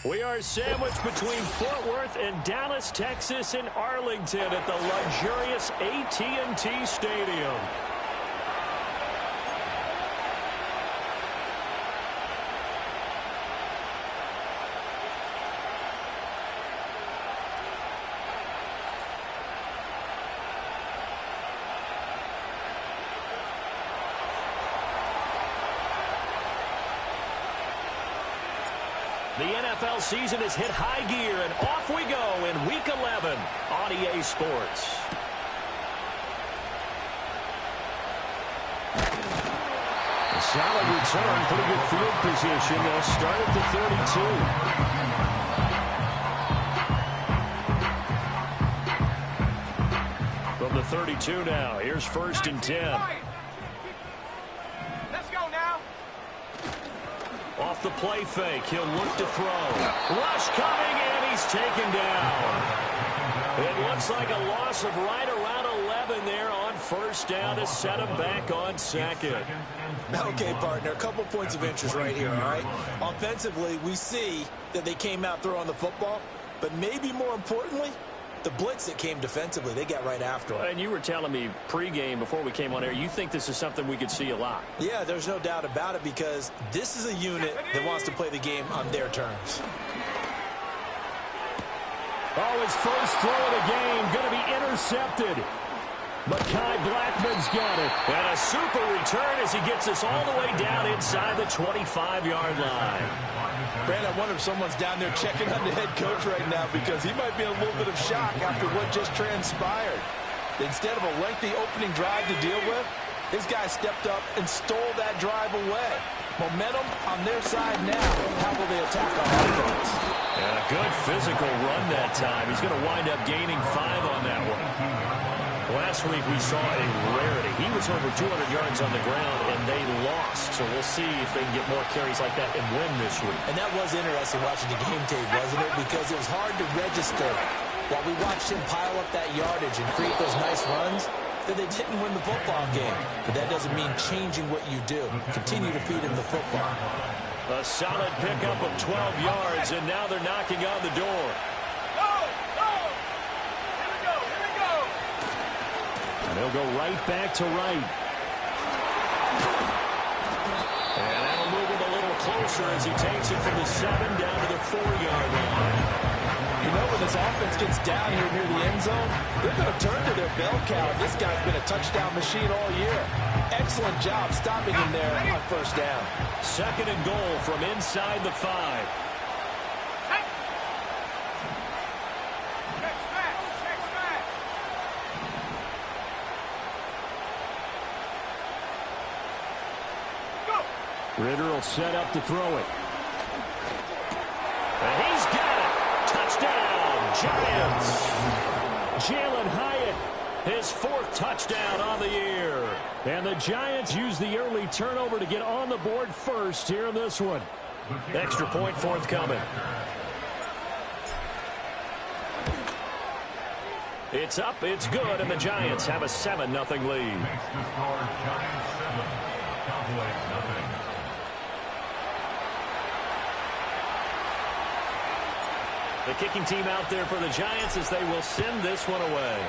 We are sandwiched between Fort Worth and Dallas, Texas, and Arlington at the luxurious AT&T Stadium. The NFL season has hit high gear, and off we go in Week 11 on EA Sports. A solid return, pretty good field position. They'll start at the 32. From the 32 now, here's 1st and 10. Off the play fake, he'll look to throw. Rush coming, and he's taken down. It looks like a loss of right around 11 there on 1st down to set him back on 2nd. Okay, partner, a couple points of interest right here, all right? Offensively, we see that they came out throwing the football, but maybe more importantly, the blitz that came defensively, they got right after it. And you were telling me pregame before we came on air, you think this is something we could see a lot. Yeah, there's no doubt about it because this is a unit that wants to play the game on their terms. Oh, his first throw of the game going to be intercepted. Mekhi Blackman's got it. And a super return as he gets us all the way down inside the 25-yard line. Brandon, I wonder if someone's down there checking on the head coach right now because he might be in a little bit of shock after what just transpired. Instead of a lengthy opening drive to deal with, his guy stepped up and stole that drive away. Momentum on their side now. How will they attack on offense? And a good physical run that time. He's going to wind up gaining 5 on that one. Last week we saw a rarity. He was over 200 yards on the ground, and they lost. So we'll see if they can get more carries like that and win this week. And that was interesting watching the game tape, wasn't it? Because it was hard to register while we watched him pile up that yardage and create those nice runs that they didn't win the football game. But that doesn't mean changing what you do. Continue to feed him the football. A solid pickup of 12 yards, and now they're knocking on the door. And they'll go right back to right. And that'll move him a little closer as he takes it from the 7 down to the 4-yard line. You know, when this offense gets down here near the end zone, they're going to turn to their bell cow. This guy's been a touchdown machine all year. Excellent job stopping him there on 1st down. 2nd and goal from inside the 5. Ritter will set up to throw it. And he's got it. Touchdown, Giants. Jalen Hyatt, his 4th touchdown on the year. And the Giants use the early turnover to get on the board first here in this one. Extra point forthcoming. It's up, it's good, and the Giants have a 7-0 lead. The kicking team out there for the Giants as they will send this one away.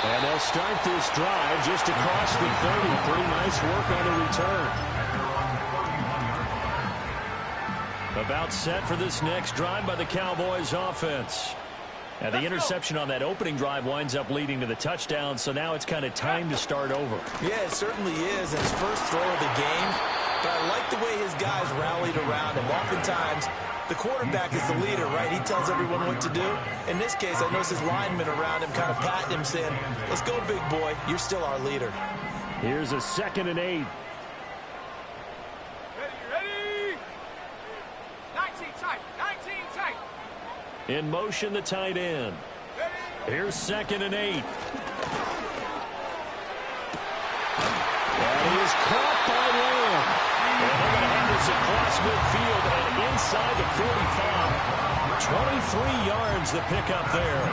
And they'll start this drive just across the 30. Pretty nice work on the return. About set for this next drive by the Cowboys offense. And the interception on that opening drive winds up leading to the touchdown, so now it's kind of time to start over. Yeah, it certainly is. His first throw of the game. But I like the way his guys rallied around him. Oftentimes, the quarterback is the leader, right? He tells everyone what to do. In this case, I notice his linemen around him kind of patting him, saying, let's go, big boy. You're still our leader. Here's a 2nd and 8. In motion, the tight end. Here's 2nd and 8. That is caught by Lamb. And they're going to have this across midfield and inside the 45. 23 yards to pick up there.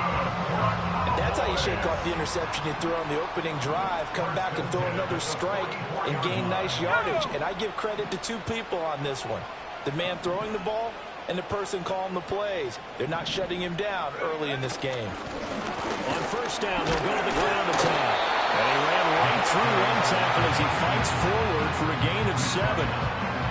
And that's how you shake off the interception you threw on the opening drive, come back and throw another strike and gain nice yardage. And I give credit to two people on this one. The man throwing the ball and the person calling the plays. They're not shutting him down early in this game. On first down, they'll go to the ground attack. And he ran right through one tackle as he fights forward for a gain of 7.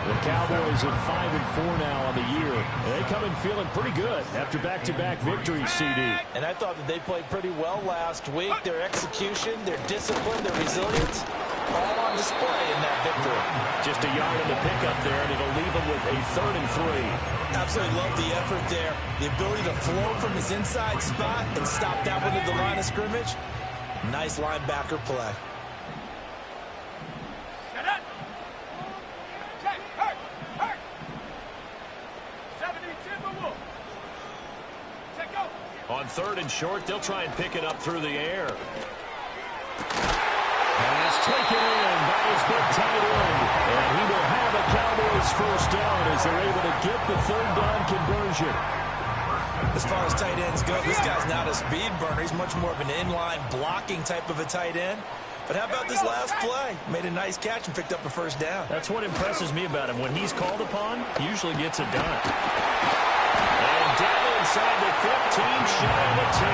The Cowboys at 5-4 now on the year. They come in feeling pretty good after back-to-back victories, CD. And I thought that they played pretty well last week. Their execution, their discipline, their resilience, all on display in that victory. Just a yard in the pickup there, and it'll leave them with a 3rd and 3. Absolutely love the effort there. The ability to flow from his inside spot and stop that one at the line of scrimmage. Nice linebacker play. On 3rd and short, they'll try and pick it up through the air. Pass taken in by his big tight end. And he will have a Cowboys first down as they're able to get the 3rd down conversion. As far as tight ends go, this guy's not a speed burner. He's much more of an inline blocking type of a tight end. But how about this last play? Made a nice catch and picked up a first down. That's what impresses me about him. When he's called upon, he usually gets it done. And down inside the 15, shy of the 10.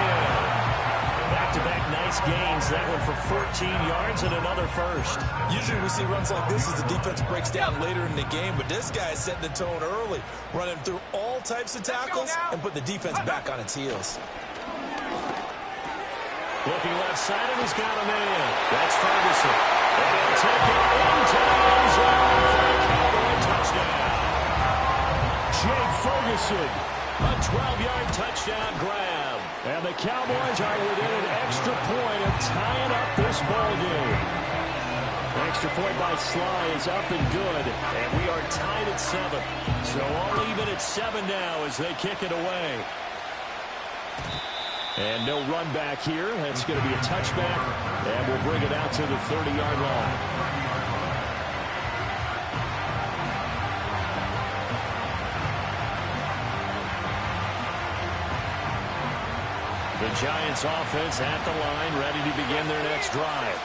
Back-to-back nice gains. That one for 14 yards and another first. Usually we see runs like this as the defense breaks down later in the game, but this guy is setting the tone early, running through all types of tackles and put the defense back on its heels. Looking left side, and he's got a man. That's Ferguson. And he'll take it into the end zone for a Cowboy touchdown. Jake Ferguson, a 12-yard touchdown grab. And the Cowboys are within an extra point of tying up this ball game. Extra point by Sly is up and good, and we are tied at 7. So all even at 7 now as they kick it away. And no run back here. That's going to be a touchback, and we'll bring it out to the 30-yard line. The Giants offense at the line, ready to begin their next drive.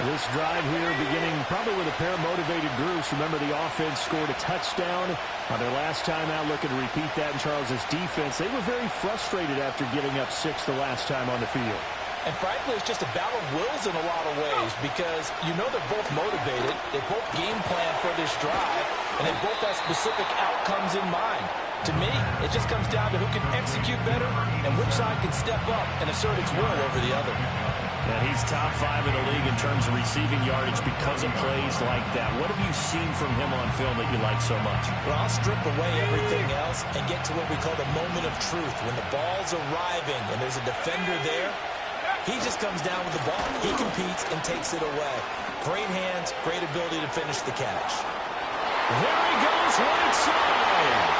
This drive here beginning probably with a pair of motivated groups. Remember, the offense scored a touchdown on their last time out. Looking to repeat that in Charles's defense. They were very frustrated after giving up 6 the last time on the field. And frankly, it's just a battle of wills in a lot of ways because you know they're both motivated. They both game plan for this drive, and they both have specific outcomes in mind. To me, it just comes down to who can execute better and which side can step up and assert its will over the other. And he's top 5 in the league in terms of receiving yardage because of plays like that. What have you seen from him on film that you like so much? Well, I'll strip away everything else and get to what we call the moment of truth. When the ball's arriving and there's a defender there, he just comes down with the ball. He competes and takes it away. Great hands, great ability to finish the catch. There he goes, right side.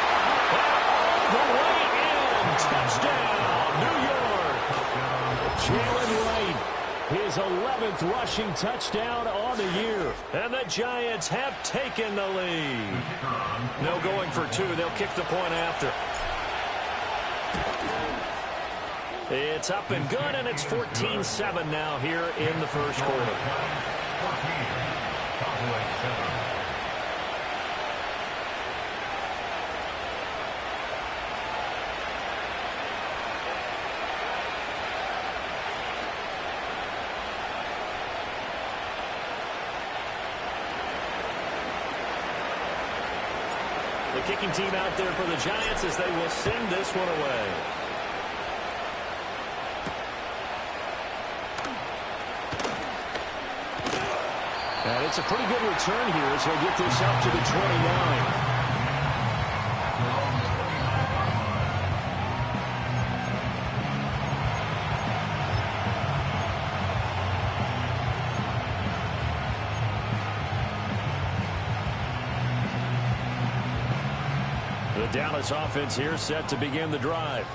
The way in. Touchdown, New York. Jalen Wright, his 11th rushing touchdown on the year. And the Giants have taken the lead. No going for 2. They'll kick the point after. It's up and good, and it's 14-7 now here in the first quarter. The kicking team out there for the Giants as they will send this one away. And it's a pretty good return here as he'll get this up to the 29. The Dallas offense here set to begin the drive.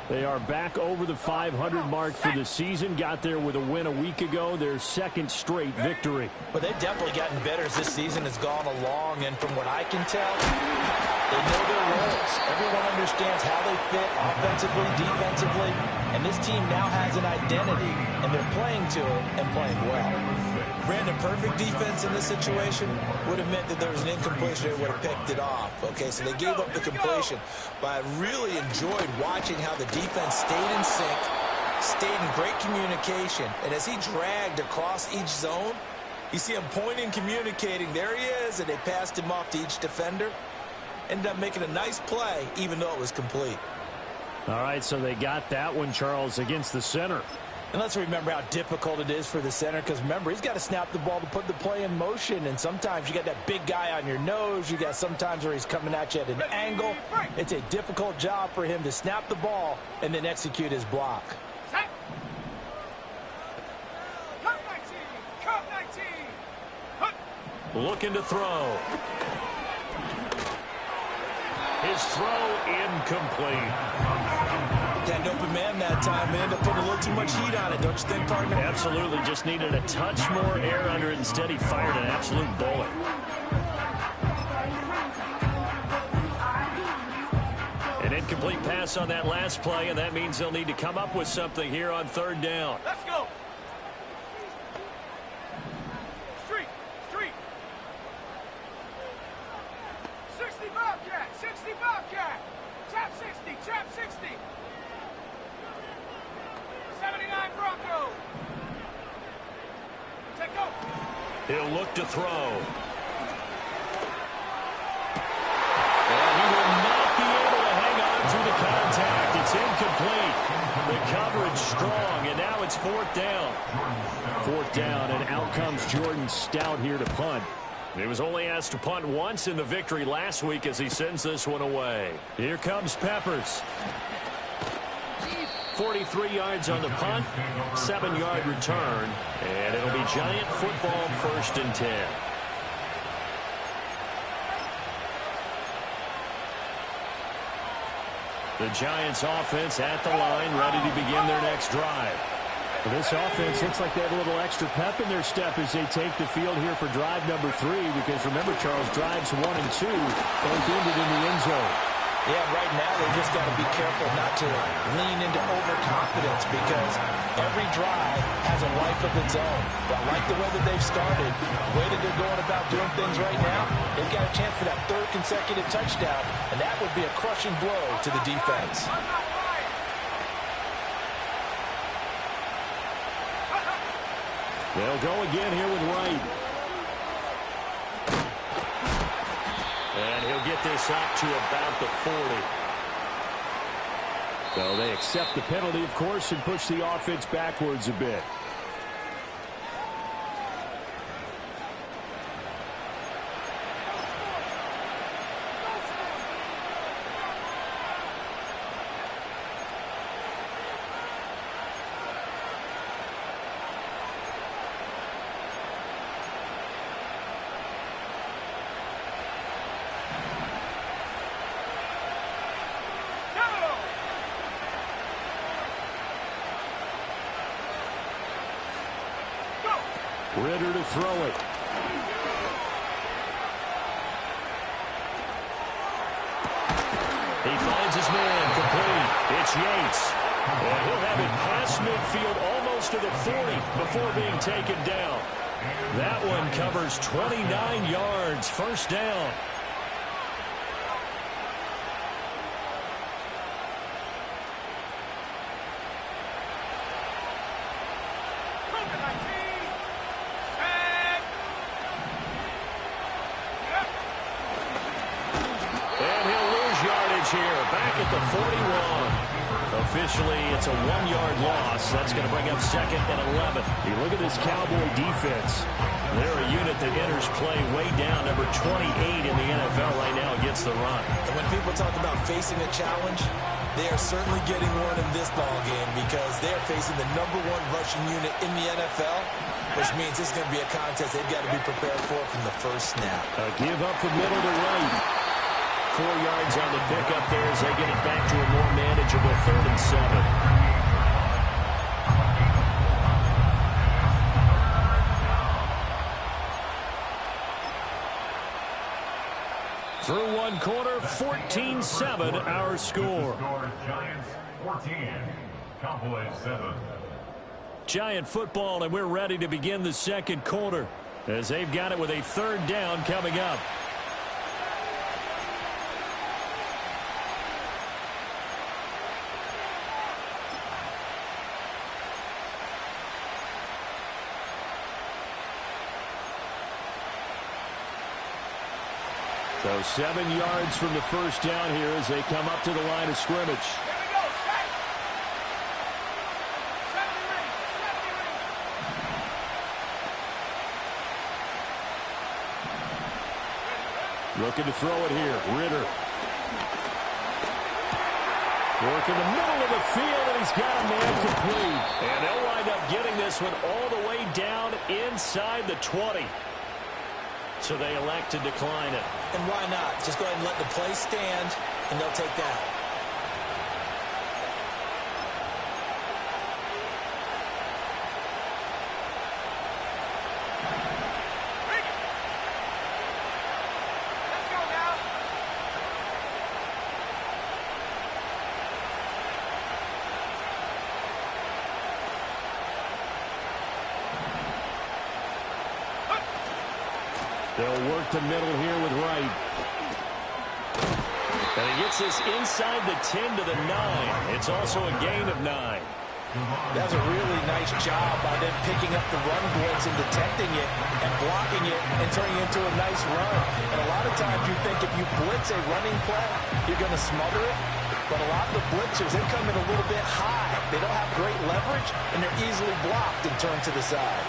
They are back over the 500 mark for the season. Got there with a win a week ago, their 2nd straight victory. But they've definitely gotten better as this season has gone along. And from what I can tell, They know their roles. Everyone understands how they fit offensively, defensively, and this team now has an identity, and they're playing to it and playing well. Brandon, perfect defense in this situation would have meant that there was an incompletion and would have picked it off. Okay, so they gave up the completion, but I really enjoyed watching how the defense stayed in sync, stayed in great communication, and as he dragged across each zone, you see him pointing, communicating. There he is, and they passed him off to each defender. Ended up making a nice play, even though it was complete. All right, so they got that one, Charles, against the center. And let's remember how difficult it is for the center, because remember, he's got to snap the ball to put the play in motion, and sometimes you got that big guy on your nose. You got sometimes where he's coming at you at an angle. It's a difficult job for him to snap the ball and then execute his block. Looking to throw. His throw incomplete. Had an open man that time and ended up putting a little too much heat on it, don't you think, partner? Absolutely, just needed a touch more air under it. Instead, he fired an absolute bullet. An incomplete pass on that last play, and that means they'll need to come up with something here on third down. Let's go. Street. 60 Bobcat. 60 Bobcat. Trap 60. 79 Bronco. Take go. He'll look to throw. And he will not be able to hang on through the contact. It's incomplete. The coverage strong, and now it's fourth down. Fourth down, and out comes Jordan Stout here to punt. He was only asked to punt once in the victory last week as he sends this one away. Here comes Peppers. 43 yards on the punt, 7-yard return, and it'll be Giant football, 1st and 10. The Giants offense at the line, ready to begin their next drive. Well, this offense looks like they have a little extra pep in their step as they take the field here for drive number 3, because remember, Charles, drives 1 and 2 both ended in the end zone. Yeah, right now they just got to be careful not to lean into overconfidence, because every drive has a life of its own. But I like the way that they've started, the way that they're going about doing things right now. They've got a chance for that 3rd consecutive touchdown, and that would be a crushing blow to the defense. They'll go again here with Wright. And he'll get this up to about the 40. So they accept the penalty, of course, and push the offense backwards a bit. Ritter to throw it. He finds his man complete. It's Yates. And he'll have it past midfield almost to the 40 before being taken down. That one covers 29 yards. First down. Here, back at the 41. Officially, it's a 1-yard loss. That's going to bring up 2nd and 11. You look at this Cowboy defense. They're a unit that enters play way down, number 28 in the NFL right now against the run. And when people talk about facing a challenge, they are certainly getting one in this ball game, because they're facing the #1 rushing unit in the NFL, which means this is going to be a contest they've got to be prepared for from the first snap. A give up the middle to right. 4 yards on the pickup there as they get it back to a more manageable 3rd and 7. Through one corner, 14-7 our score. Giants 14, Cowboys 7. Giant football, and we're ready to begin the second quarter as they've got it with a third down coming up. So 7 yards from the first down here as they come up to the line of scrimmage. Here we go, set. 70 ring, 70 ring. Looking to throw it here. Ritter. Work in the middle of the field, and he's got a man complete. And they'll wind up getting this one all the way down inside the 20. So they elect to decline it. And why not? Just go ahead and let the play stand, and they'll take that. Let's go now. They'll work the middle here with Wright. And he gets this inside the 10 to the 9. It's also a gain of 9. That was a really nice job by them picking up the run blitz and detecting it and blocking it and turning it into a nice run. And a lot of times you think if you blitz a running play, you're going to smother it. But a lot of the blitzers, they come in a little bit high. They don't have great leverage, and they're easily blocked and turned to the side.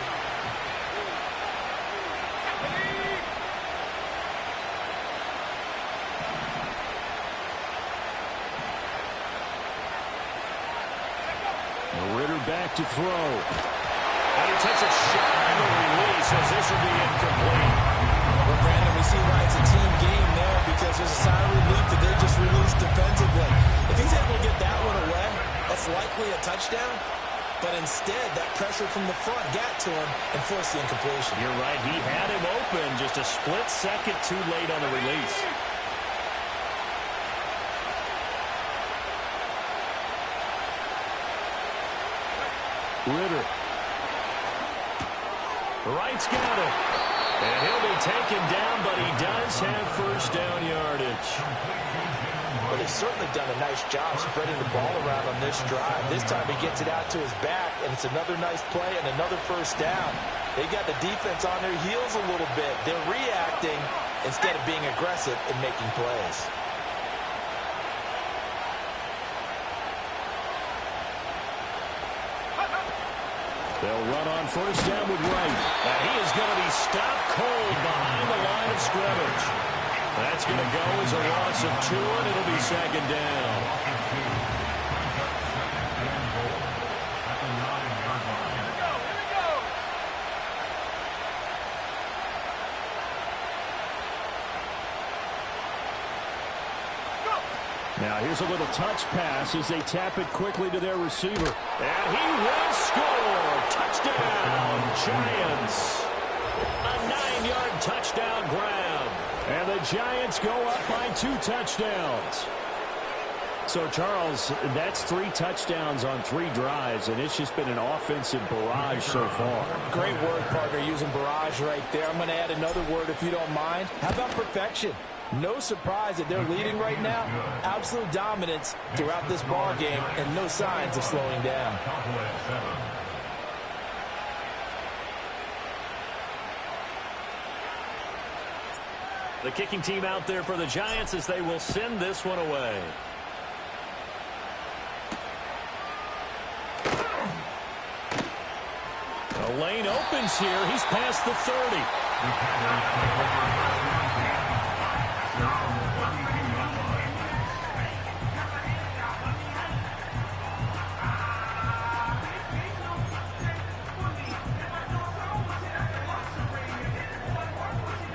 Ritter back to throw. And he takes a shot on the release as this will be incomplete. Well, Brandon, we see why it's a team game there because there's a sign of relief that they just released defensively. If he's able to get that one away, that's likely a touchdown. But instead, that pressure from the front got to him and forced the incompletion. You're right. He had him open just a split second too late on the release. Ritter. Wright's got it. And he'll be taken down, but he does have first down yardage. But he's certainly done a nice job spreading the ball around on this drive. This time he gets it out to his back, and it's another nice play and another first down. They got the defense on their heels a little bit. They're reacting instead of being aggressive and making plays. They'll run on first down with Wright. And he is going to be stopped cold behind the line of scrimmage. That's going to go as a loss of 2, and it'll be second down. Now here's a little touch pass as they tap it quickly to their receiver. And he will score. Touchdown, Giants. A 9-yard touchdown grab. And the Giants go up by 2 touchdowns. So, Charles, that's 3 touchdowns on 3 drives, and it's just been an offensive barrage so far. Great word, partner, using barrage right there. I'm going to add another word if you don't mind. How about perfection? No surprise that they're leading right now. Absolute dominance throughout this ball game and no signs of slowing down. The kicking team out there for the Giants as they will send this one away. The lane opens here. He's past the 30.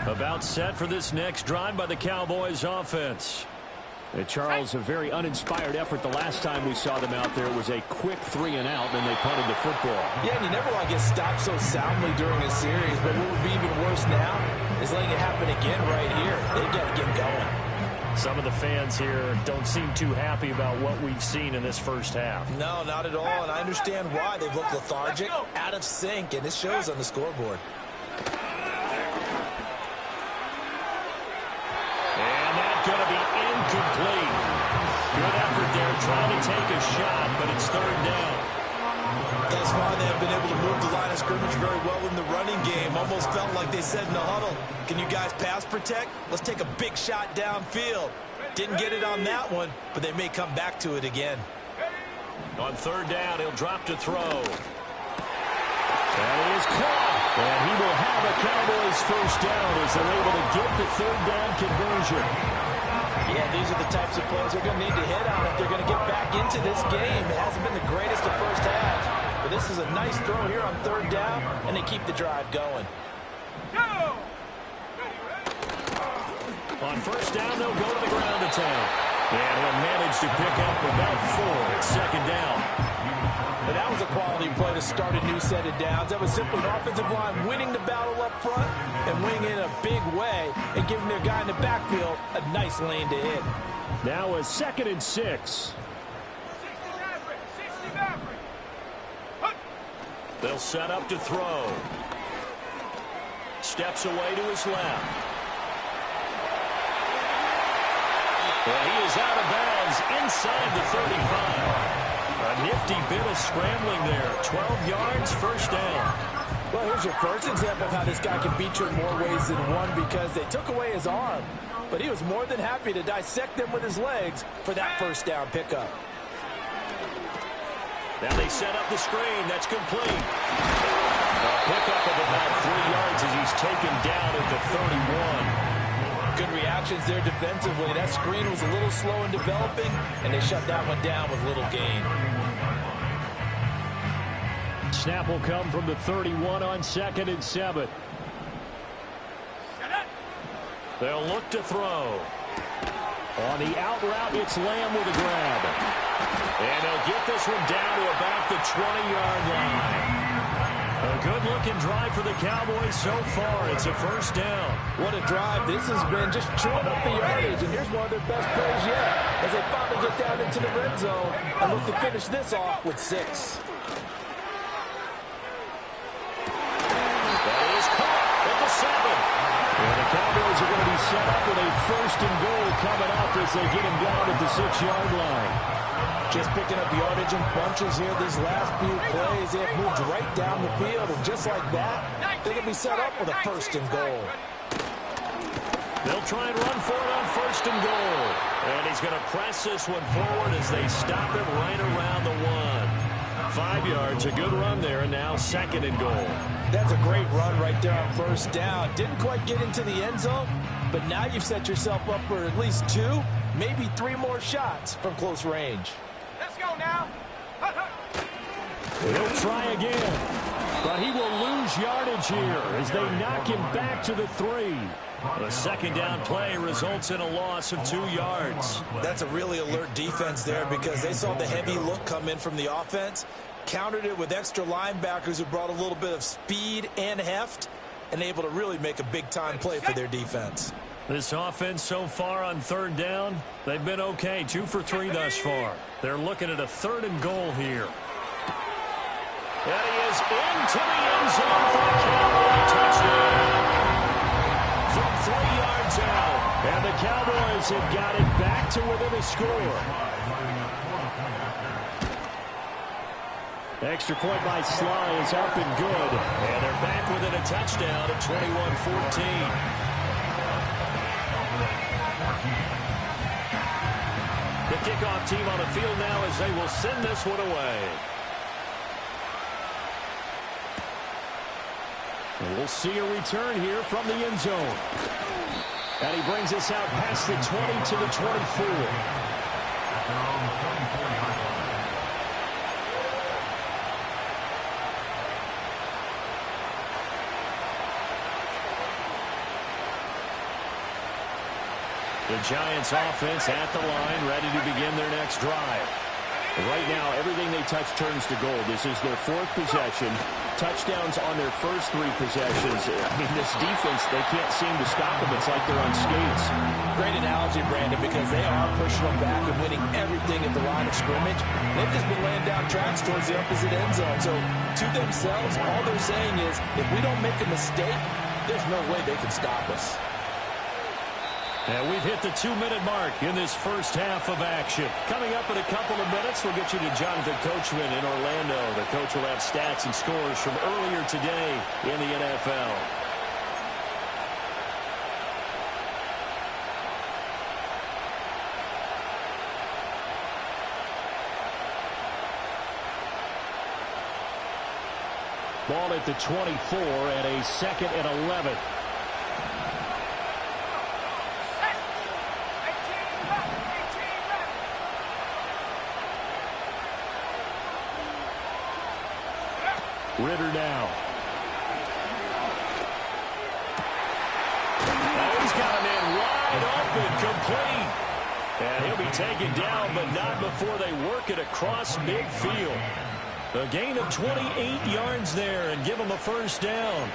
About set for this next drive by the Cowboys offense. Charles, a very uninspired effort the last time we saw them out there. It was a quick 3 and out, and they punted the football. Yeah, and you never want to get stopped so soundly during a series, but what would be even worse now is letting it happen again right here. They've got to get going. Some of the fans here don't seem too happy about what we've seen in this first half. No, not at all, and I understand why. They've looked lethargic, out of sync, and it shows on the scoreboard. And that's going to be incomplete. Good effort there trying to take a shot, but it's third down. Thus far, they have been able to move the line of scrimmage very well in the running game. Almost felt like they said in the huddle, can you guys pass protect? Let's take a big shot downfield. Didn't get it on that one, but they may come back to it again. On third down, he'll drop to throw. That is caught. And he will have a Cowboys first down as they're able to get the third down conversion. Yeah, these are the types of plays they're going to need to hit on if they're going to get back into this game. It hasn't been the greatest of first halves, but this is a nice throw here on third down, and they keep the drive going. On first down, they'll go to the ground to town. And he'll manage to pick up about 4 at second down. But that was a quality play to start a new set of downs. That was simply an offensive line winning the battle up front and winning in a big way and giving their guy in the backfield a nice lane to hit. Now a 2nd and 6. They'll set up to throw. Steps away to his left. Well, he is out of bounds inside the 35. A nifty bit of scrambling there. 12 yards, first down. Well, here's your first example of how this guy can beat you in more ways than one because they took away his arm. But he was more than happy to dissect them with his legs for that first down pickup. Now they set up the screen. That's complete. A pickup of about 3 yards as he's taken down at the 31. Good reactions there defensively. That screen was a little slow in developing, and they shut that one down with little gain. Snap will come from the 31 on 2nd and 7. They'll look to throw. On the out route, it's Lamb with a grab. And they'll get this one down to about the 20-yard line. A good-looking drive for the Cowboys so far. It's a first down. What a drive this has been, just chewing up the yardage. And here's one of their best plays yet as they finally get down into the red zone and look to finish this off with 6. That is caught at the 7. And the Cowboys are going to be set up with a first and goal coming up as they get him down at the 6-yard line. Just picking up yardage in bunches here these last few plays. They have moved right down the field, and just like that, they can be set up with a first and goal. They'll try and run for it on first and goal. And he's going to press this one forward as they stop him right around the 1. 5 yards, a good run there, and now 2nd and goal. That's a great run right there on first down. Didn't quite get into the end zone, but now you've set yourself up for at least 2, maybe 3 more shots from close range. Let's go now. He'll try again, but he will lose yardage here as they knock him back to the 3. The second down play results in a loss of 2 yards. That's a really alert defense there because they saw the heavy look come in from the offense, countered it with extra linebackers who brought a little bit of speed and heft, and able to really make a big-time play for their defense. This offense so far on third down, they've been okay. 2 for 3 thus far. They're looking at a 3rd and goal here. And he is into the end zone for a Cowboy touchdown. From 3 yards out. And the Cowboys have got it back to within a score. Extra point by Sly is up and good. And they're back within a touchdown at 21-14. The kickoff team on the field now as they will send this one away. And we'll see a return here from the end zone. And he brings us out past the 20 to the 24. The Giants offense at the line, ready to begin their next drive. Right now, everything they touch turns to gold. This is their fourth possession. Touchdowns on their first three possessions. I mean, this defense, they can't seem to stop them. It's like they're on skates. Great analogy, Brandon, because they are pushing them back and winning everything at the line of scrimmage. They've just been laying down tracks towards the opposite end zone. So, to themselves, all they're saying is, if we don't make a mistake, there's no way they can stop us. And we've hit the 2-minute mark in this first half of action. Coming up in a couple of minutes, we'll get you to Jonathan Coachman in Orlando. The coach will have stats and scores from earlier today in the NFL. Ball at the 24 and a 2nd and 11. Ritter now. Oh, he's got a man wide open, complete. And he'll be taken down, but not before they work it across midfield. A gain of 28 yards there and give him a first down.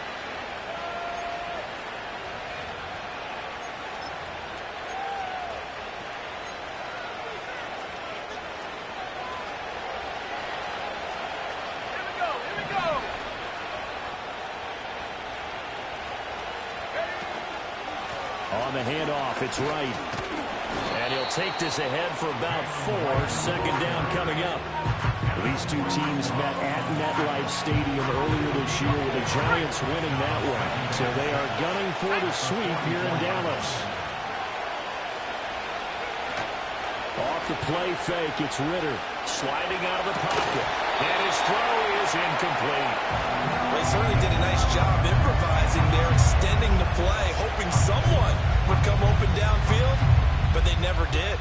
On the handoff, it's right. And he'll take this ahead for about 4. 2nd down coming up. These two teams met at MetLife Stadium earlier this year with the Giants winning that one. So they are gunning for the sweep here in Dallas. Off the play fake, it's Ritter sliding out of the pocket. And his throw is incomplete. They certainly did a nice job improvising there, extending the play, hoping someone would come open downfield, but they never did.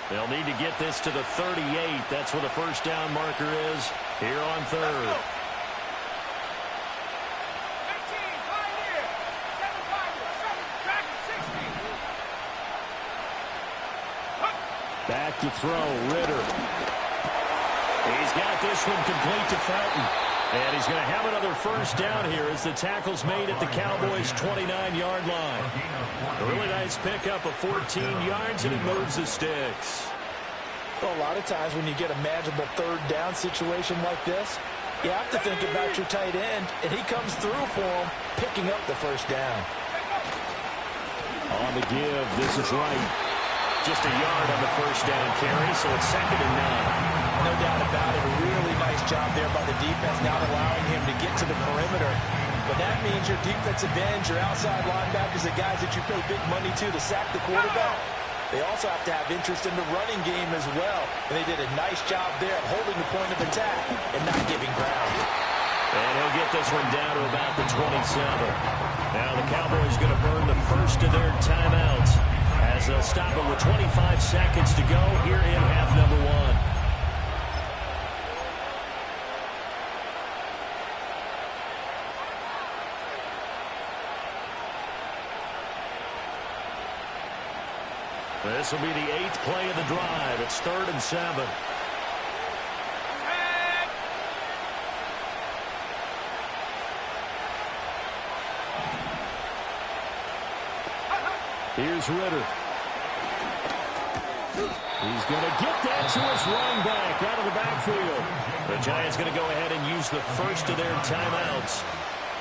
They'll need to get this to the 38. That's where the first down marker is here on 3rd. Back to throw, Ritter. He's got this one complete to Fountain. And he's going to have another first down here as the tackle's made at the Cowboys' 29-yard line. A really nice pickup of 14 yards, and it moves the sticks. Well, a lot of times when you get a manageable 3rd down situation like this, you have to think about your tight end, and he comes through for him, picking up the first down. On the give, this is right. Just a yard on the first down carry, so it's 2nd and 9. No doubt about it. A really nice job there by the defense, not allowing him to get to the perimeter. But that means your defensive ends, your outside linebackers, the guys that you pay big money to sack the quarterback, they also have to have interest in the running game as well. And they did a nice job there of holding the point of attack and not giving ground. And he'll get this one down to about the 27. Now the Cowboys going to burn the first of their timeouts as they'll stop it with 25 seconds to go here in half number 1. This will be the 8th play of the drive. It's 3rd and 7. Here's Ritter. He's going to get that to his running back out of the backfield. The Giants going to go ahead and use the first of their timeouts.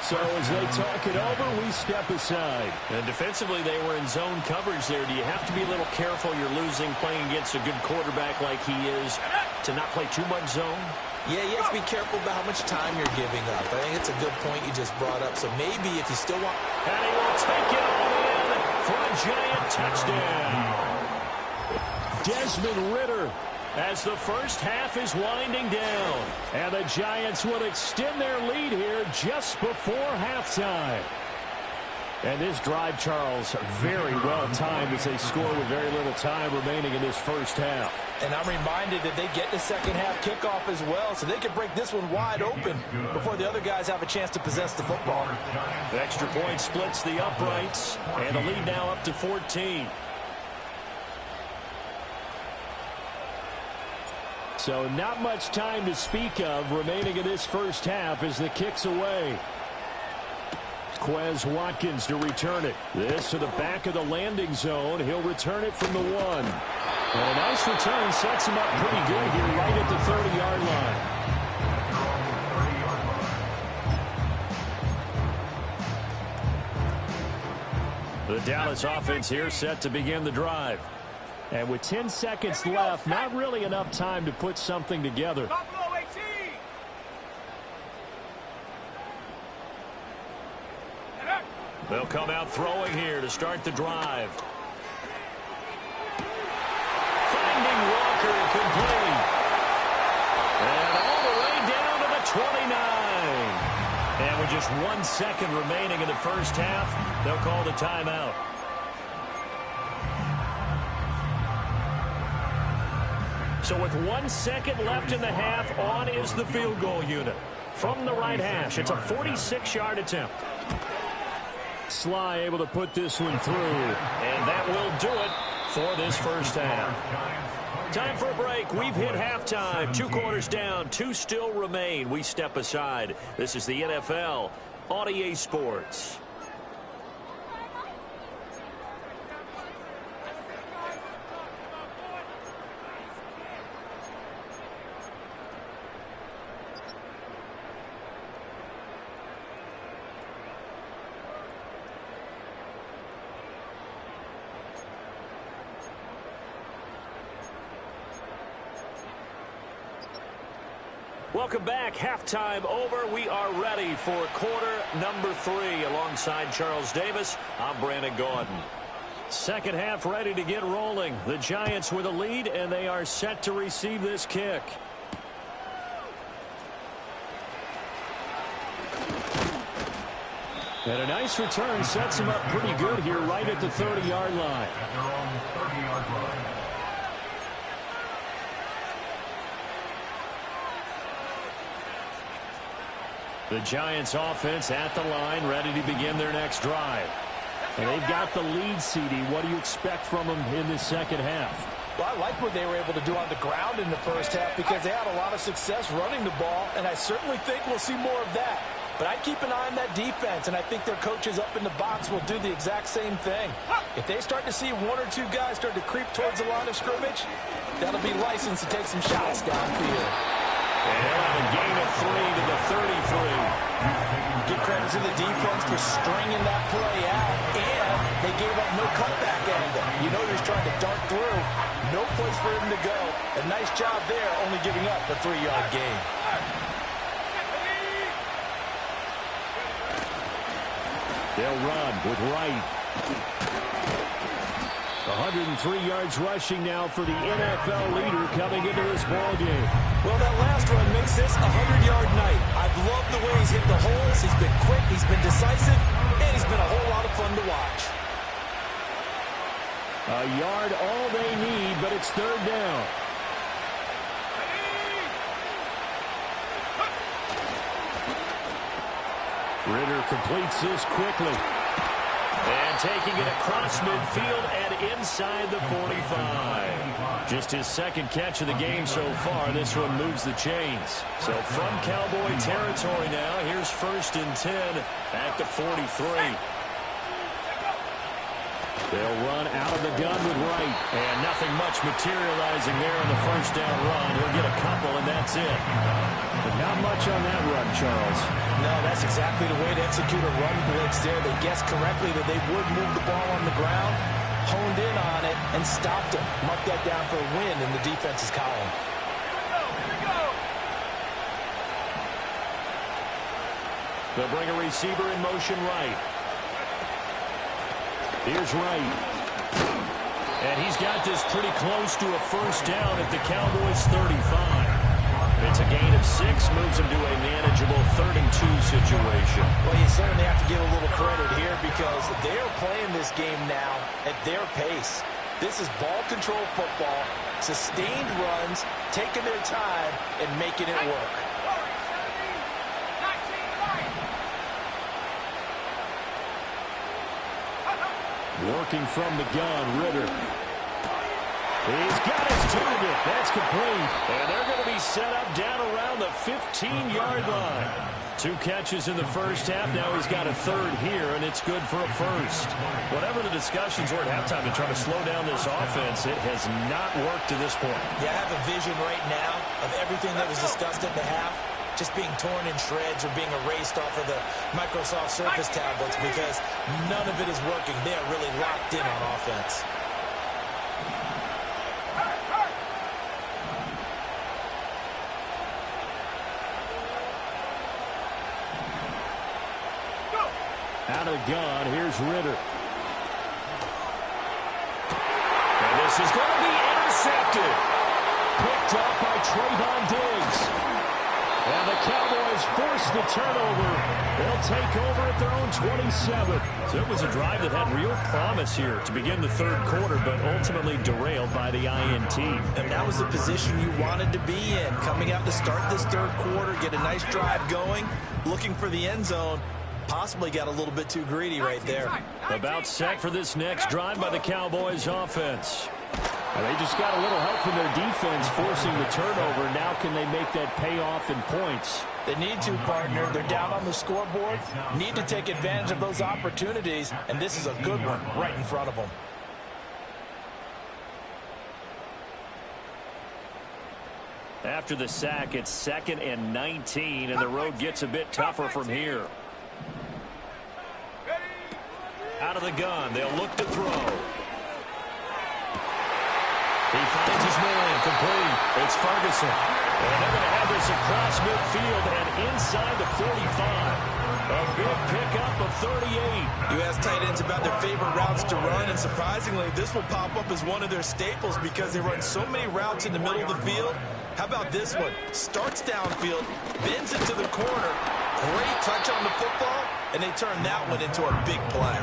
So as they talk it over, we step aside. And defensively, they were in zone coverage there. Do you have to be a little careful? You're losing playing against a good quarterback like he is to not play too much zone? Yeah, you have to be careful about how much time you're giving up. I think it's a good point you just brought up. So maybe if you still want... And he will take it all in for a Giant touchdown. Desmond Ritter as the first half is winding down. And the Giants will extend their lead here just before halftime. And this drive, Charles, very well timed as they score with very little time remaining in this first half. And I'm reminded that they get the second half kickoff as well, so they can break this one wide open before the other guys have a chance to possess the football. The extra point splits the uprights, and the lead now up to 14. So not much time to speak of remaining in this first half as the kick's away. Quez Watkins to return it. This to the back of the landing zone. He'll return it from the 1. And a nice return sets him up pretty good here right at the 30-yard line. The Dallas offense here set to begin the drive. And with 10 seconds left, not really enough time to put something together. Buffalo 18. They'll come out throwing here to start the drive. Finding Walker complete. And all the way down to the 29. And with just 1 second remaining in the first half, they'll call the timeout. So with 1 second left in the half, on is the field goal unit. From the right hash, it's a 46-yard attempt. Sly able to put this one through, and that will do it for this first half. Time for a break. We've hit halftime. 2 quarters down, 2 still remain. We step aside. This is the NFL on EA Sports. Welcome back. Halftime over. We are ready for quarter number 3. Alongside Charles Davis, I'm Brandon Gordon. Second half ready to get rolling. The Giants with a lead, and they are set to receive this kick. And a nice return sets him up pretty good here right at the 30-yard line. At their own 30-yard line. The Giants offense at the line, ready to begin their next drive. And they've got the lead, CD. What do you expect from them in the second half? Well, I like what they were able to do on the ground in the first half because they had a lot of success running the ball, and I certainly think we'll see more of that. But I'd keep an eye on that defense, and I think their coaches up in the box will do the exact same thing. If they start to see 1 or 2 guys start to creep towards the line of scrimmage, that'll be licensed to take some shots downfield. And a gain of 3 to the 33. Give credit to the defense for stringing that play out, and they gave up no cutback angle. You know he's trying to dart through. No place for him to go. A nice job there, only giving up a 3-yard gain. They'll run with Wright. 103 yards rushing now for the NFL leader coming into this ball game. Well, that last run makes this a 100-yard night. I've loved the way he's hit the holes. He's been quick, he's been decisive, and he's been a whole lot of fun to watch. A yard all they need, but it's third down. Ritter completes this quickly. And taking it across midfield and inside the 45. Just his second catch of the game so far. This one moves the chains. So from Cowboy territory now, here's 1st and 10 at the 43. They'll run out of the gun with Wright. And nothing much materializing there on the first down run. He'll get a couple, and that's it. But not much on that run, Charles. No, that's exactly the way to execute a run blitz there. They guessed correctly that they would move the ball on the ground, honed in on it, and stopped him. Marked that down for a win in the defense's column. They'll bring a receiver in motion right. Here's Wright. And he's got this pretty close to a first down at the Cowboys' 35. It's a gain of 6, moves him to a manageable 3rd and 2 situation. Well, you certainly have to give a little credit here because they're playing this game now at their pace. This is ball control football, sustained runs, taking their time, and making it work. Working from the gun, Ritter. He's got his target. That's complete. And they're going to be set up down around the 15-yard line. 2 catches in the first half. Now he's got a 3rd here, and it's good for a 1st. Whatever the discussions were at halftime to try to slow down this offense, it has not worked to this point. Yeah, I have a vision right now of everything that was discussed at the half just being torn in shreds or being erased off of the Microsoft Surface tablets because none of it is working. They are really locked in on offense. Out of the gun, here's Ritter. And this is going to be intercepted. Picked up by Trayvon Diggs. And the Cowboys force the turnover. They'll take over at their own 27. So it was a drive that had real promise here to begin the 3rd quarter, but ultimately derailed by the INT. And that was the position you wanted to be in. Coming out to start this 3rd quarter, get a nice drive going, looking for the end zone. Possibly got a little bit too greedy right there. About set for this next drive by the Cowboys offense. They just got a little help from their defense forcing the turnover. Now can they make that payoff in points? They need to, partner. They're down on the scoreboard. Need to take advantage of those opportunities, and this is a good one right in front of them. After the sack, it's 2nd and 19, and the road gets a bit tougher from here. Out of the gun, they'll look to throw. He finds his man, complete. It's Ferguson. And they're going to have this across midfield and inside the 45. A big pickup of 38. You ask tight ends about their favorite routes to run, and surprisingly, this will pop up as one of their staples because they run so many routes in the middle of the field. How about this one? Starts downfield, bends it to the corner. Great touch on the football, and they turn that one into a big play.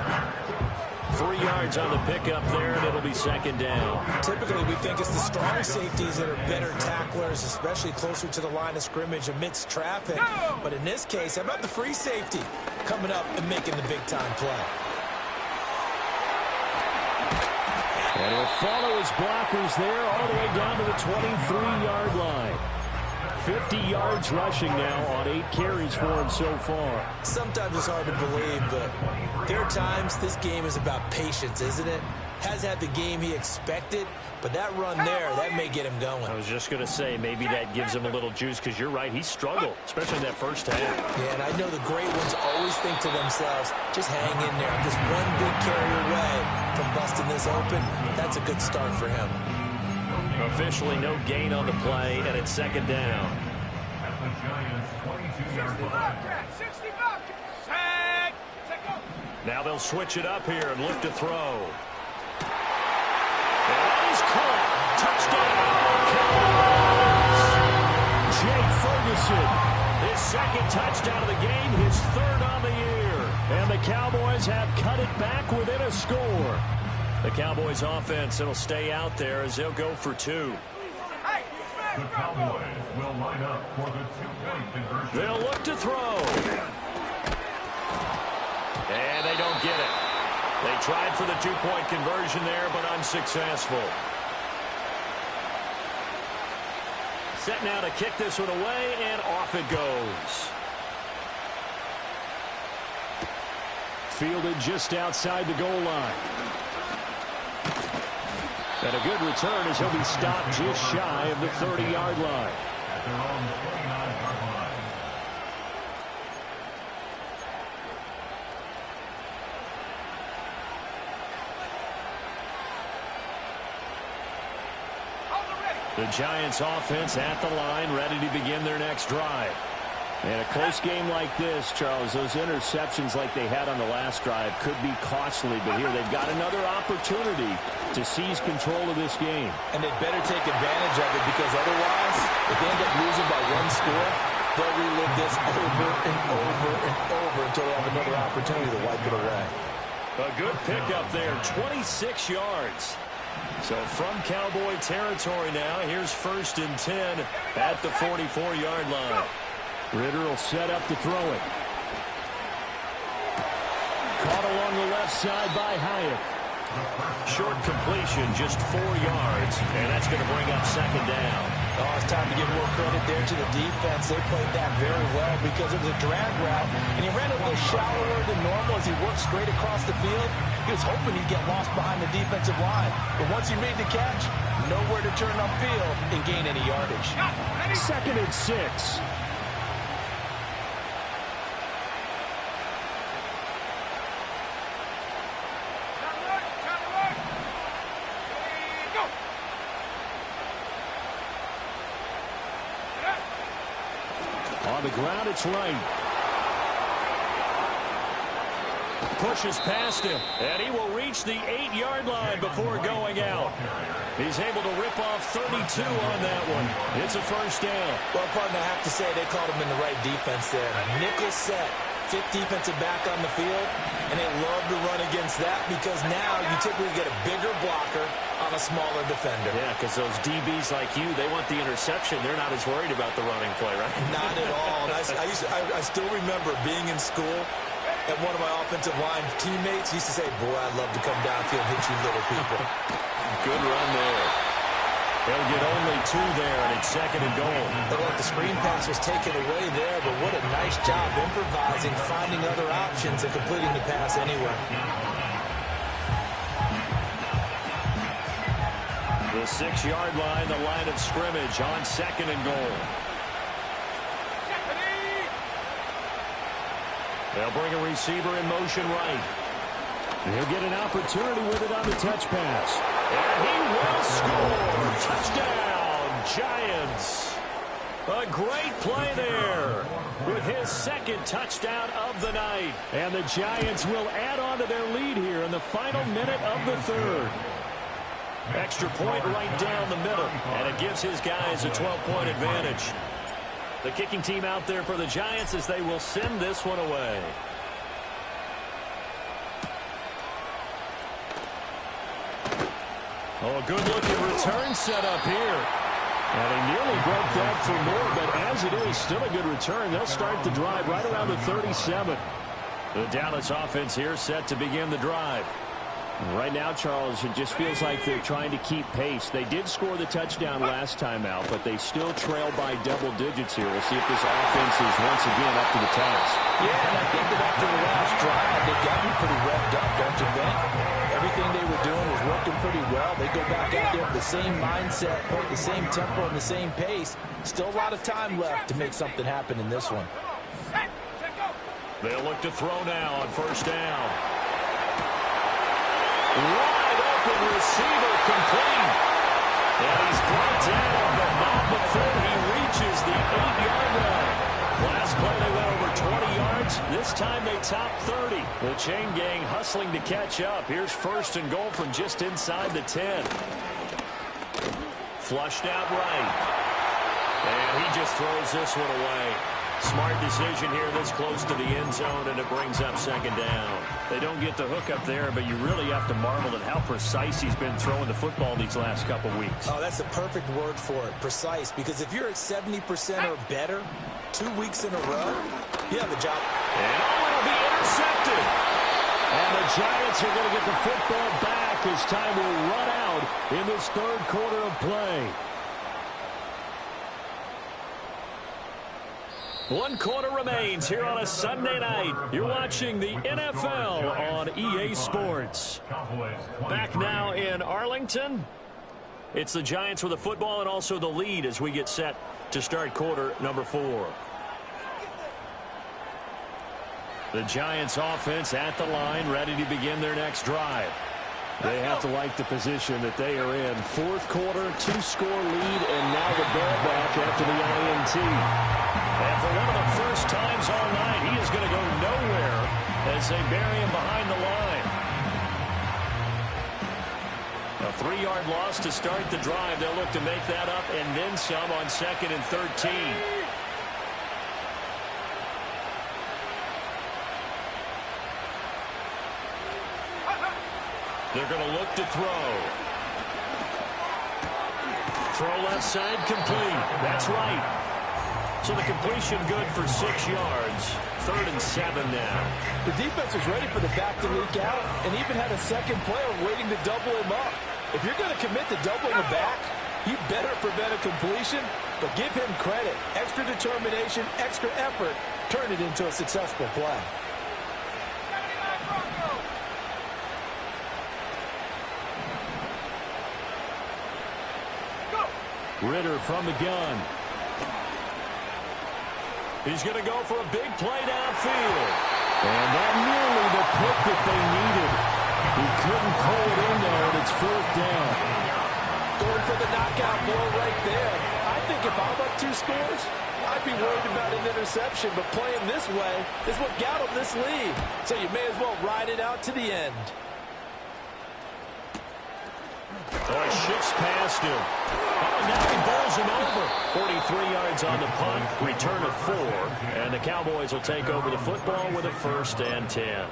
3 yards on the pickup there, and it'll be 2nd down. Typically, we think it's the strong safeties that are better tacklers, especially closer to the line of scrimmage amidst traffic. But in this case, how about the free safety coming up and making the big-time play? And he'll follow his blockers there all the way down to the 23-yard line. 50 yards rushing now on 8 carries for him so far. Sometimes it's hard to believe, but there are times this game is about patience, isn't it? Has had the game he expected, but that run there, that may get him going. I was just going to say, maybe that gives him a little juice, because you're right, he struggled, especially in that first half. Yeah, and I know the great ones always think to themselves, just hang in there. I'm just one big carry away from busting this open. That's a good start for him. Officially no gain on the play, and it's 2nd down. At the Giants' 22-yard line. Now they'll switch it up here and look to throw. And that is caught. Touchdown, Cowboys. Jake Ferguson, his 2nd touchdown of the game, his 3rd on the year. And the Cowboys have cut it back within a score. The Cowboys offense, it'll stay out there as they'll go for 2. The Cowboys will line up for the 2-point conversion. They'll look to throw. And they don't get it. They tried for the 2-point conversion there, but unsuccessful. Set now to kick this one away, and off it goes. Fielded just outside the goal line. And a good return as he'll be stopped just shy of the 30-yard line. At their own 29-yard line. The Giants offense at the line, ready to begin their next drive. In a close game like this, Charles, those interceptions like they had on the last drive could be costly, but here they've got another opportunity to seize control of this game. And they'd better take advantage of it, because otherwise, if they end up losing by one score, they'll relive this over and over and over until they have another opportunity to wipe it away. A good pickup there, 26 yards. So from Cowboy territory now, here's 1st and 10 at the 44-yard line. Ritter will set up to throw it. Caught along the left side by Hyatt. Short completion, just 4 yards, and that's going to bring up 2nd down. Oh, it's time to give more credit there to the defense. They played that very well because it was a drag route, and he ran a little shallower than normal as he worked straight across the field. He was hoping he'd get lost behind the defensive line, but once he made the catch, nowhere to turn upfield and gain any yardage. 2nd and 6. On the ground, it's right. Pushes past him, and he will reach the 8-yard line before going out. He's able to rip off 32 on that one. It's a 1st down. Well, partner, I have to say they called him in the right defense there. Nickel set, 5th defensive back on the field, and they love to run against that because now you typically get a bigger blocker on a smaller defender. Yeah, because those DBs like you, they want the interception. They're not as worried about the running play, right? Not at all. And I still remember being in school, and one of my offensive line teammates used to say, boy, I'd love to come downfield and hit you little people. Good run there. They'll get only 2 there, and it's 2nd and goal. Looked like the screen pass was taken away there, but what a nice job improvising, finding other options, and completing the pass anyway. The 6-yard line, the line of scrimmage on 2nd and goal. They'll bring a receiver in motion right. And he'll get an opportunity with it on the touch pass. And he will score. Touchdown, Giants. A great play there with his 2nd touchdown of the night. And the Giants will add on to their lead here in the final minute of the 3rd. Extra point right down the middle, and it gives his guys a 12-point advantage. The kicking team out there for the Giants as they will send this one away. Oh, a good-looking return set up here. And he nearly broke that for more, but as it is, still a good return. They'll start the drive right around the 37. The Dallas offense here set to begin the drive. Right now, Charles, it just feels like they're trying to keep pace. They did score the touchdown last time out, but they still trail by double digits here. We'll see if this offense is once again up to the task. Yeah, and I think that after the last drive, they've gotten pretty revved up, don't you think? Everything they were doing was working pretty well. They go back out there with the same mindset, the same tempo, and the same pace. Still a lot of time left to make something happen in this one. They'll look to throw now on 1st down. Wide open receiver complete. And he's brought down, but not before he reaches the 8-yard line. Last play they went over 20 yards. This time they top 30. The chain gang hustling to catch up. Here's 1st and goal from just inside the 10. Flushed out right. And he just throws this one away. Smart decision here this close to the end zone, and it brings up 2nd down. They don't get the hook up there, but you really have to marvel at how precise he's been throwing the football these last couple weeks. Oh, that's the perfect word for it, precise, because if you're at 70% or better 2 weeks in a row, you have a job. And it'll be intercepted. And the Giants are going to get the football back as time will run out in this 3rd quarter of play. 1 quarter remains here on a Sunday night. You're watching the NFL on EA Sports. Back now in Arlington. It's the Giants with the football and also the lead as we get set to start quarter number 4. The Giants offense at the line, ready to begin their next drive. They have to like the position that they are in. Fourth quarter, 2-score lead, and now the ball back after the INT. And for one of the first times all night, he is going to go nowhere as they bury him behind the line. A 3-yard loss to start the drive. They'll look to make that up and then some on 2nd and 13. They're going to look to throw. Throw left side complete. That's right. So the completion good for 6 yards. 3rd and 7 now. The defense was ready for the back to leak out and even had a second player waiting to double him up. If you're going to commit to doubling the back, you better prevent a completion, but give him credit. Extra determination, extra effort, turn it into a successful play. Ritter from the gun. He's going to go for a big play downfield. And that nearly the pick that they needed. He couldn't pull it in there, and it's 4th down. Going for the knockout blow right there. I think if I'm up 2 scores, I'd be worried about an interception, but playing this way is what got him this lead. So you may as well ride it out to the end. Oh, he shifts past him. Oh, now he bowls him over. 43 yards on the punt, return of 4, and the Cowboys will take over the football with a 1st and 10.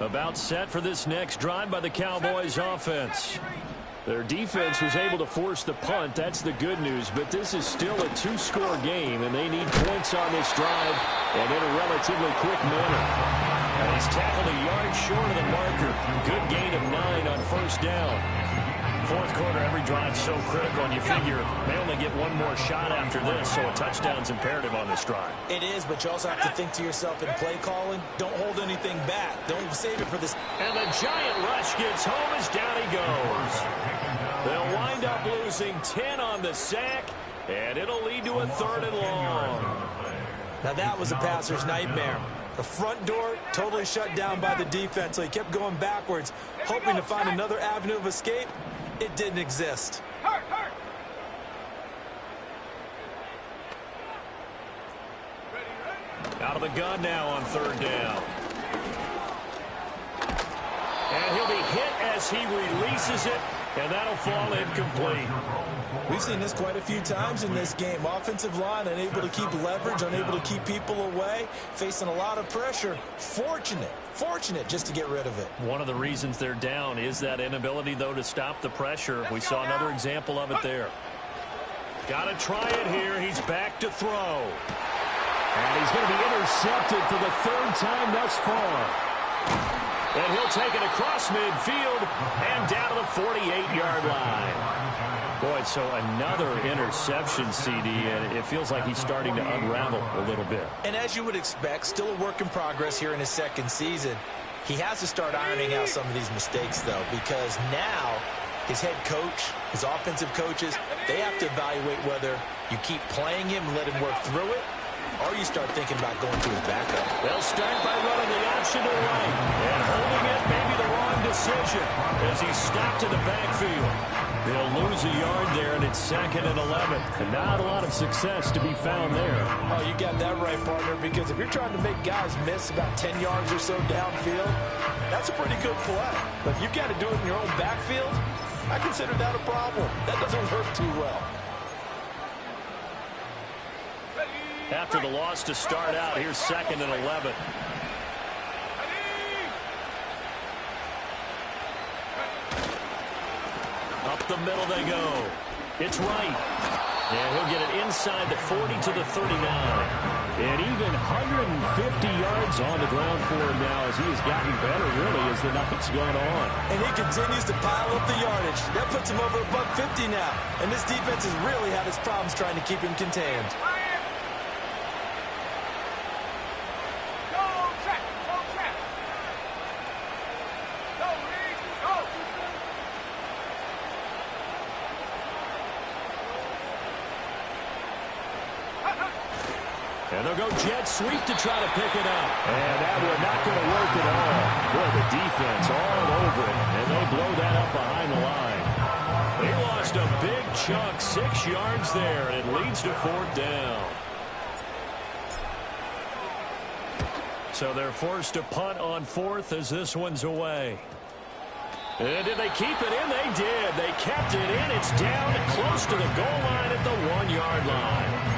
About set for this next drive by the Cowboys offense. Their defense was able to force the punt. That's the good news. But this is still a 2-score game, and they need points on this drive and in a relatively quick manner. And he's tackled a yard short of the marker. Good gain of 9 on 1st down. 4th quarter, every drive so critical, and you figure they only get one more shot after this, so a touchdown's imperative on this drive. It is, but you also have to think to yourself in play calling, don't hold anything back. Don't save it for this. And the giant rush gets home as down he goes. They'll wind up losing 10 on the sack, and it'll lead to a 3rd and long. Now that was a passer's nightmare. The front door totally shut down by the defense, so he kept going backwards, hoping to find another avenue of escape. It didn't exist. Out of the gun now on 3rd down. And he'll be hit as he releases it, and that'll fall incomplete. We've seen this quite a few times in this game. Offensive line unable to keep leverage, unable to keep people away, facing a lot of pressure. Fortunate just to get rid of it. One of the reasons they're down is that inability, though, to stop the pressure. We saw another example of it there. Got to try it here. He's back to throw. And he's going to be intercepted for the 3rd time thus far. And he'll take it across midfield and down to the 48-yard line. Boy, so another interception, CD, and it feels like he's starting to unravel a little bit. And as you would expect, still a work in progress here in his 2nd season. He has to start ironing out some of these mistakes, though, because now his head coach, his offensive coaches, they have to evaluate whether you keep playing him and let him work through it, or you start thinking about going to his backup. They'll start by running the option to right, and holding it may be the wrong decision as he's stopped in the backfield. They'll lose a yard there, and it's 2nd and 11. And not a lot of success to be found there. Oh, you got that right, partner, because if you're trying to make guys miss about 10 yards or so downfield, that's a pretty good play. But if you've got to do it in your own backfield, I consider that a problem. That doesn't work too well. After the loss to start out, here's 2nd and 11. Up the middle they go. It's right. And he'll get it inside the 40 to the 39. And even 150 yards on the ground for him now as he has gotten better, really, as the night's gone on. And he continues to pile up the yardage. That puts him over $150 now. And this defense has really had its problems trying to keep him contained. And they'll go jet sweep to try to pick it up. And that one not going to work at all. Boy, the defense all over it. And they blow that up behind the line. They lost a big chunk, 6 yards there. And it leads to 4th down. So they're forced to punt on 4th as this one's away. And did they keep it in? They did. They kept it in. It's down close to the goal line at the 1-yard line.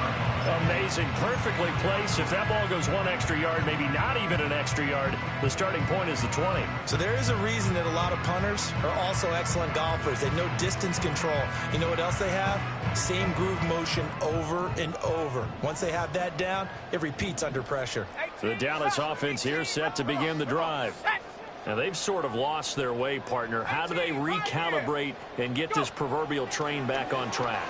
Amazing. Perfectly placed. If that ball goes 1 extra yard, maybe not even an extra yard, the starting point is the 20. So there is a reason that a lot of punters are also excellent golfers. They know distance control. You know what else they have? Same groove motion over and over. Once they have that down, it repeats under pressure. The Dallas offense here set to begin the drive. Now, they've sort of lost their way, partner. How do they recalibrate and get this proverbial train back on track?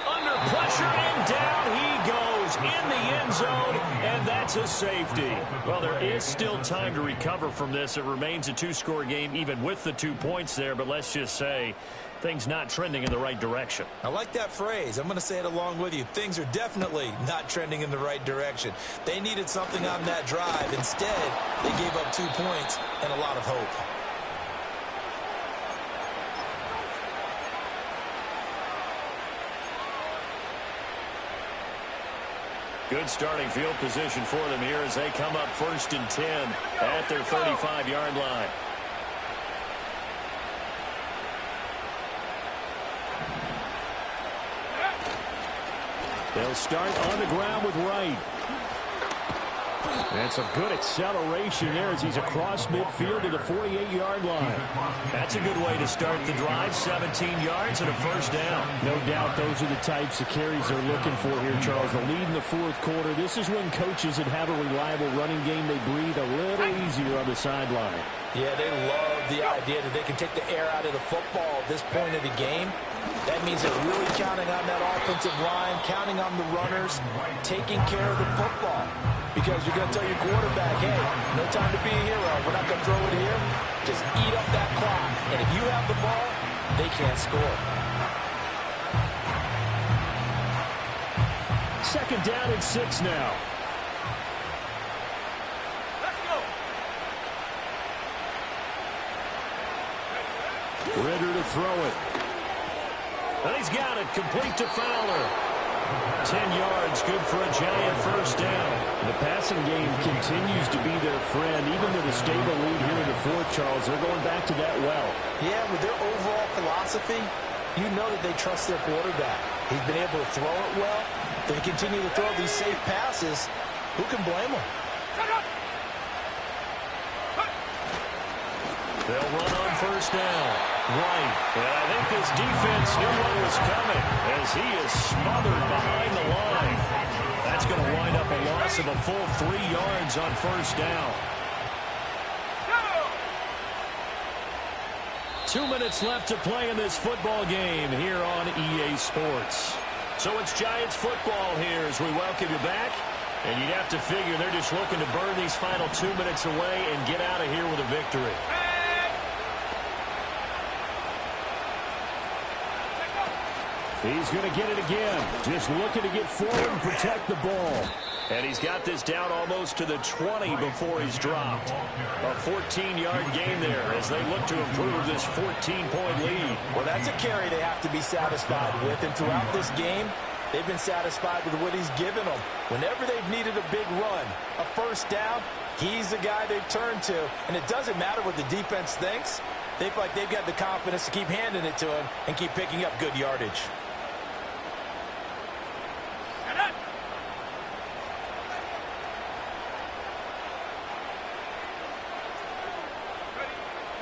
Under pressure, and down he goes in the end zone, and that's a safety. Well, there is still time to recover from this. It remains a 2-score game, even with the 2 points there, but let's just say things not trending in the right direction. I like that phrase. I'm going to say it along with you. Things are definitely not trending in the right direction. They needed something on that drive. Instead, they gave up 2 points and a lot of hope. Good starting field position for them here as they come up 1st and 10 at their 35-yard line. They'll start on the ground with Wright. And some good acceleration there as he's across midfield to the 48-yard line. That's a good way to start the drive. 17 yards and a 1st down. No doubt those are the types of carries they're looking for here, Charles. The lead in the 4th quarter. This is when coaches that have a reliable running game, they breathe a little easier on the sideline. Yeah, they love the idea that they can take the air out of the football at this point of the game. That means they're really counting on that offensive line, counting on the runners, taking care of the football. Because you're going to tell your quarterback, hey, no time to be a hero. We're not going to throw it here. Just eat up that clock. And if you have the ball, they can't score. 2nd down and 6 now. Let's go. Ritter to throw it. And he's got it, complete to Fowler. 10 yards, good for a Giant 1st down. The passing game continues to be their friend. Even with a stable lead here in the 4th, Charles, they're going back to that well. Yeah, with their overall philosophy, you know that they trust their quarterback. He's been able to throw it well. They continue to throw these safe passes. Who can blame them? They'll run on 1st down. Right. And I think this defense knew what was coming as he is smothered behind the line. That's going to wind up a loss of a full 3 yards on 1st down. 2 minutes left to play in this football game here on EA Sports. So it's Giants football here as we welcome you back. And you'd have to figure they're just looking to burn these final 2 minutes away and get out of here with a victory. He's going to get it again. Just looking to get forward and protect the ball. And he's got this down almost to the 20 before he's dropped. A 14-yard gain there as they look to improve this 14-point lead. Well, that's a carry they have to be satisfied with. And throughout this game, they've been satisfied with what he's given them. Whenever they've needed a big run, a 1st down, he's the guy they've turned to. And it doesn't matter what the defense thinks. They feel like they've got the confidence to keep handing it to him and keep picking up good yardage.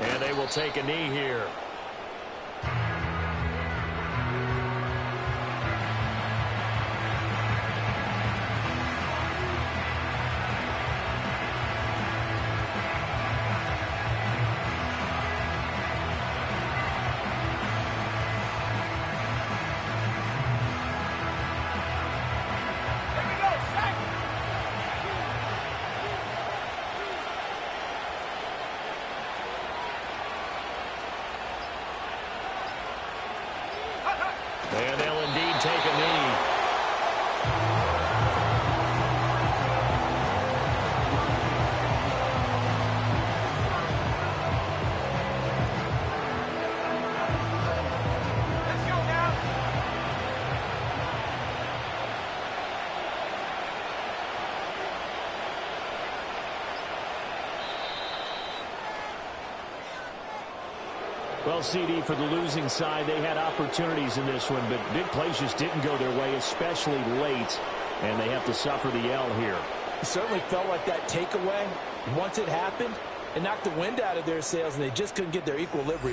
And they will take a knee here. Well, CD, for the losing side, they had opportunities in this one, but big plays just didn't go their way, especially late, and they have to suffer the L here. It certainly felt like that takeaway, once it happened, it knocked the wind out of their sails, and they just couldn't get their equilibrium.